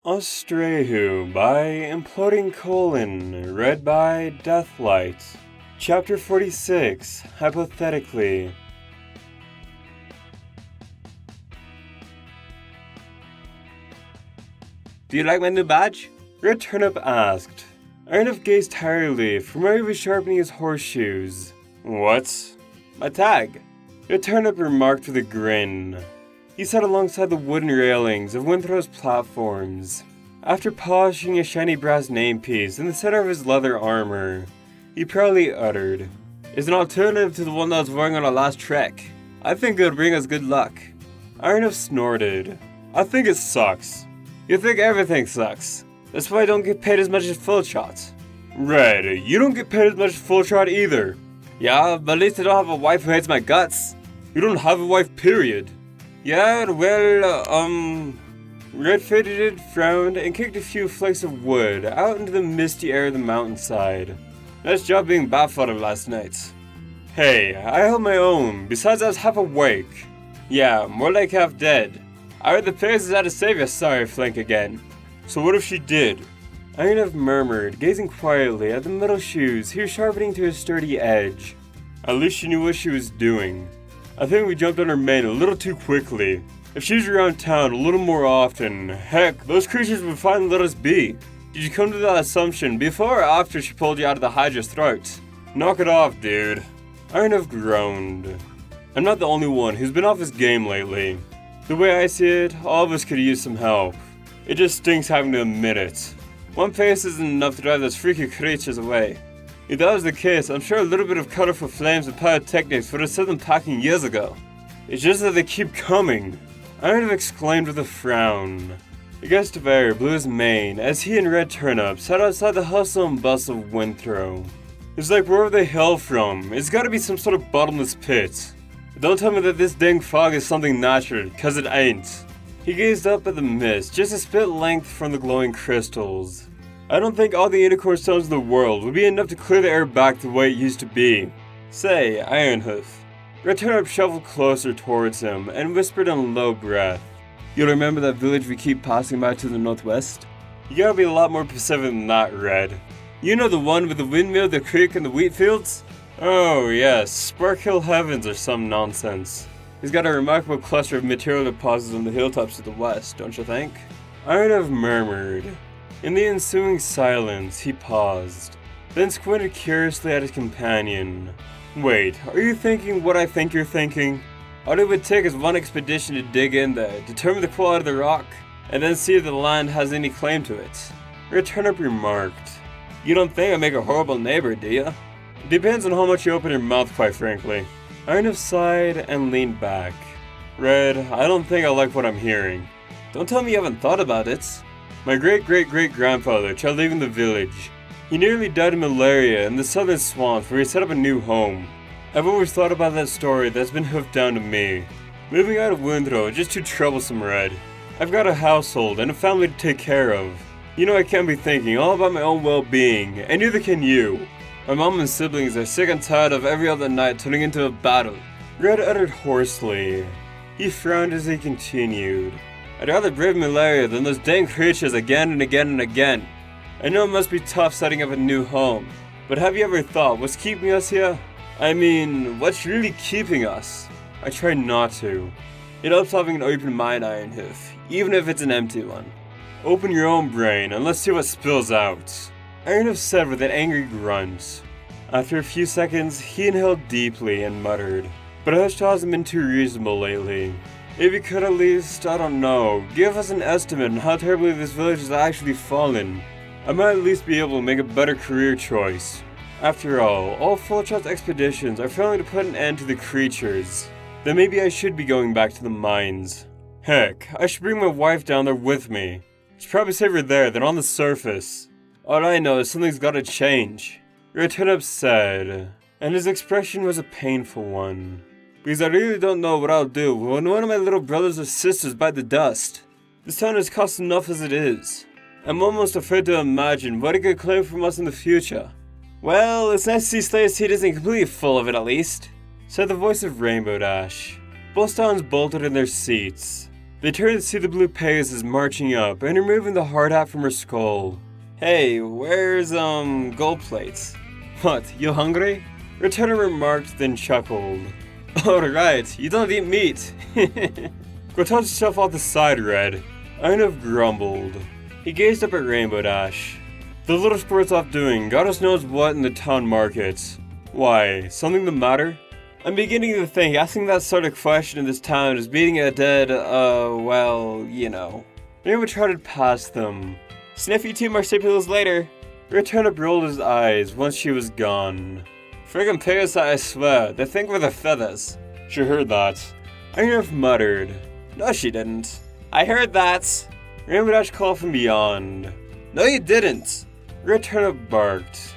Austraeoh by Imploding Colon, read by Deathlight. Chapter 46, Hypothetically. Do you like my new badge? Red Turnip asked. Arnav gazed tiredly from where he was sharpening his horseshoes. What? My tag. Red Turnip remarked with a grin. He sat alongside the wooden railings of Winthrow's platforms. After polishing a shiny brass namepiece in the center of his leather armor, he proudly uttered, It's an alternative to the one I was wearing on our last trek. I think it'll bring us good luck. Arnav snorted. I think it sucks. You think everything sucks. That's why I don't get paid as much as Full Shot. Red, you don't get paid as much as Full Shot either. Yeah, but at least I don't have a wife who hates my guts. You don't have a wife, period. Yeah, well, Red faded, frowned, and kicked a few flakes of wood out into the misty air of the mountainside. Nice job being badfather last night. Hey, I held my own. Besides, I was half awake. Yeah, more like half dead. I heard the Pegasus had to save your sorry flank again. So what if she did? Arnav murmured, gazing quietly at the metal shoes he was sharpening to a sturdy edge. At least she knew what she was doing. I think we jumped on her mane a little too quickly. If she was around town a little more often, heck, those creatures would finally let us be. Did you come to that assumption before or after she pulled you out of the Hydra's throat? Knock it off, dude. Arnav groaned. I'm not the only one who's been off his game lately. The way I see it, all of us could use some help. It just stinks having to admit it. One pace isn't enough to drive those freaky creatures away. If that was the case, I'm sure a little bit of colorful flames and pyrotechnics would have set them packing years ago. It's just that they keep coming. Arnav exclaimed with a frown. A gust of air blew his mane as he and Red Turnip sat outside the hustle and bustle of Winthrop. It's like wherever they hail from, it's gotta be some sort of bottomless pit. Don't tell me that this dang fog is something natural, cause it ain't. He gazed up at the mist, just a spit length from the glowing crystals. I don't think all the unicorn stones in the world would be enough to clear the air back the way it used to be. Say, Ironhoof. Red Turnip shuffled closer towards him and whispered in a low breath. You'll remember that village we keep passing by to the northwest? You gotta be a lot more Pacific than that, Red. You know the one with the windmill, the creek, and the wheat fields? Oh yes, Sparkhill Heavens or some nonsense. He's got a remarkable cluster of material deposits on the hilltops to the west, don't you think? Arnav murmured. In the ensuing silence, he paused, then squinted curiously at his companion. Wait, are you thinking what I think you're thinking? All it would take is one expedition to dig in there, determine the quality of the rock, and then see if the land has any claim to it. Red Turnip remarked. You don't think I make a horrible neighbor, do you? Depends on how much you open your mouth, quite frankly. Arnav sighed and leaned back. Red, I don't think I like what I'm hearing. Don't tell me you haven't thought about it. My great-great-great-grandfather tried leaving the village. He nearly died of malaria in the southern swamps where he set up a new home. I've always thought about that story that's been hoofed down to me. Moving out of Winthrop is just too troublesome, Red. I've got a household and a family to take care of. You know I can't be thinking all about my own well-being, and neither can you. My mom and siblings are sick and tired of every other night turning into a battle. Red uttered hoarsely. He frowned as he continued. I'd rather brave malaria than those dang creatures again and again and again. I know it must be tough setting up a new home, but have you ever thought what's keeping us here? I mean, what's really keeping us? I try not to. It helps having an open mind, Ironhoof, even if it's an empty one. Open your own brain and let's see what spills out. Arnav said with an angry grunt. After a few seconds, he inhaled deeply and muttered, But Hush hasn't been too reasonable lately. If you could at least, I don't know, give us an estimate on how terribly this village has actually fallen, I might at least be able to make a better career choice. After all Full Shot's expeditions are failing to put an end to the creatures. Then maybe I should be going back to the mines. Heck, I should bring my wife down there with me. It's probably safer there than on the surface. All I know is something's gotta change, Red Turnip said, and his expression was a painful one. Because I really don't know what I'll do when one of my little brothers or sisters bite the dust. This town has cost enough as it is. I'm almost afraid to imagine what it could claim from us in the future. Well, it's nice to see Slayer's Seed isn't completely full of it at least, said the voice of Rainbow Dash. Both Stallings bolted in their seats. They turned to see the blue Pegasus marching up and removing the hard hat from her skull. Hey, where's, gold plates? What, you hungry? Returner remarked, then chuckled. Alright, you don't eat meat. Go touch yourself off the side, Red. Arnav grumbled. He gazed up at Rainbow Dash. The little squirt's off doing God knows what in the town market. Why, something the matter? I'm beginning to think asking that sort of question in this town is beating a dead, well, you know. Rainbow trotted past them. Sniff you 2 marsupials later. Returnip rolled his eyes once she was gone. Friggin' Pegasus, I swear, they think we're the feathers. She heard that. Arnav muttered. No, she didn't. I heard that. Rainbow Dash called from beyond. No, you didn't. Returnip barked.